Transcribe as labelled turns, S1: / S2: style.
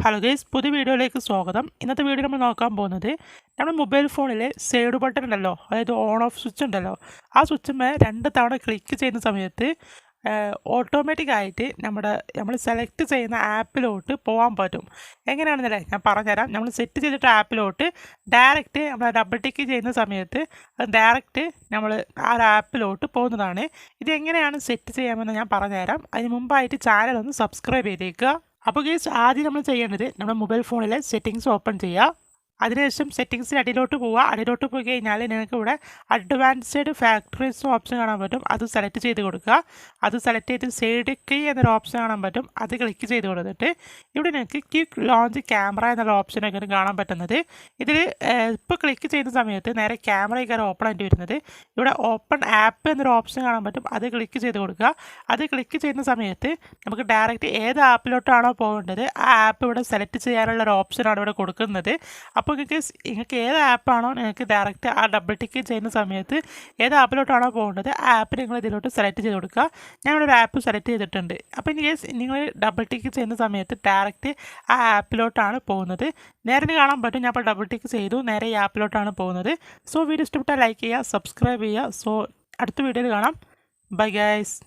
S1: Hello guys, പുതിയ വീഡിയോയിലേക്ക് സ്വാഗതം. ഇന്നത്തെ വീഡിയോ നമ്മൾ നോക്കാൻ പോകുന്നത് നമ്മുടെ മൊബൈൽ ഫോണിലെ സൈഡ് ബട്ടൺ ഉണ്ടല്ലോ, അതായത് ഓൺ ഓഫ് സ്വിച്ച് ഉണ്ടല്ലോ, ആ സ്വിച്ചിന്മേൽ 2 തവണ ക്ലിക്ക് ചെയ്യുന്ന സമയത്ത് ഓട്ടോമാറ്റിക്കായിട്ട് നമ്മൾ സെലക്ട് ചെയ്യുന്ന ആപ്പിലോട്ട് പോകാൻ പറ്റും. എങ്ങനെയാണെന്നല്ലേ ഞാൻ പറഞ്ഞുതരാം. നമ്മൾ സെറ്റ് ചെയ്തിട്ട് ആപ്പിലോട്ട് ഡയറക്റ്റ് നമ്മൾ ഡബിൾ ടിക്ക് ചെയ്യുന്ന സമയത്ത് അത് ഡയറക്റ്റ് നമ്മൾ ആ ഒരു ആപ്പിലോട്ട് പോകുന്നതാണ്. ഇത് എങ്ങനെയാണ് സെറ്റ് ചെയ്യാമെന്ന് ഞാൻ പറഞ്ഞുതരാം. അതിന് മുമ്പായിട്ട് ചാനൽ ഒന്ന് സബ്സ്ക്രൈബ് ചെയ്തേക്കുക. അപ്പോൾ ഗൈസ്, ആദ്യം നമ്മൾ ചെയ്യേണ്ടത് നമ്മുടെ മൊബൈൽ ഫോണിലെ സെറ്റിങ്സ് ഓപ്പൺ ചെയ്യുക. അതിനുശേഷം സെറ്റിങ്സിൽ അടിയിലോട്ട് പോവുക. അടിയിലോട്ട് പോയി കഴിഞ്ഞാൽ നിങ്ങൾക്ക് ഇവിടെ അഡ്വാൻസ്ഡ് ഫാക്ടറീസ് ഓപ്ഷൻ കാണാൻ പറ്റും. അത് സെലക്ട് ചെയ്ത് കൊടുക്കുക. അത് സെലക്ട് ചെയ്ത് സൈഡ് കീ എന്നൊരു ഓപ്ഷൻ കാണാൻ പറ്റും. അത് ക്ലിക്ക് ചെയ്ത് കൊടുത്തിട്ട് ഇവിടെ നിങ്ങൾക്ക് ക്വിക്ക് ലോഞ്ച് ക്യാമറ എന്നുള്ള ഓപ്ഷനൊക്കെയാണ് കാണാൻ പറ്റുന്നത്. ഇതിൽ ഇപ്പോൾ ക്ലിക്ക് ചെയ്യുന്ന സമയത്ത് നേരെ ക്യാമറയൊക്കെ ഓപ്പൺ ആയിട്ട് വരുന്നത്. ഇവിടെ ഓപ്പൺ ആപ്പ് എന്നൊരു ഓപ്ഷൻ കാണാൻ പറ്റും. അത് ക്ലിക്ക് ചെയ്ത് കൊടുക്കുക. അത് ക്ലിക്ക് ചെയ്യുന്ന സമയത്ത് നമുക്ക് ഡയറക്റ്റ് ഏത് ആപ്പിലോട്ടാണോ പോകേണ്ടത് ആ ആപ്പ് ഇവിടെ സെലക്ട് ചെയ്യാനുള്ള ഒരു ഓപ്ഷനാണ് ഇവിടെ കൊടുക്കുന്നത്. അപ്പോൾ നിങ്ങൾക്ക് ഏത് ആപ്പാണോ നിങ്ങൾക്ക് ഡയറക്റ്റ് ആ ഡബിൾ ടിക്ക് ചെയ്യുന്ന സമയത്ത് ഏത് ആപ്പിലോട്ടാണോ പോകേണ്ടത് ആ ആപ്പ് നിങ്ങൾ ഇതിലോട്ട് സെലക്ട് ചെയ്ത് കൊടുക്കുക. ഞാനിവിടെ ഒരു ആപ്പ് സെലക്ട് ചെയ്തിട്ടുണ്ട്. അപ്പോൾ ഇൻ കേസ് നിങ്ങൾ ഡബിൾ ടിക്ക് ചെയ്യുന്ന സമയത്ത് ഡയറക്റ്റ് ആ ആപ്പിലോട്ടാണ് പോകുന്നത്. നേരെ കാണാൻ പറ്റും. ഞാൻ ഇപ്പോൾ ഡബിൾ ടിക്ക് ചെയ്തു, നേരെ ഈ ആപ്പിലോട്ടാണ് പോകുന്നത്. സോ വീഡിയോ ഇഷ്ടപ്പെട്ടാൽ ലൈക്ക് ചെയ്യുക, സബ്സ്ക്രൈബ് ചെയ്യുക. സോ അടുത്ത വീഡിയോയിൽ കാണാം. Bye guys.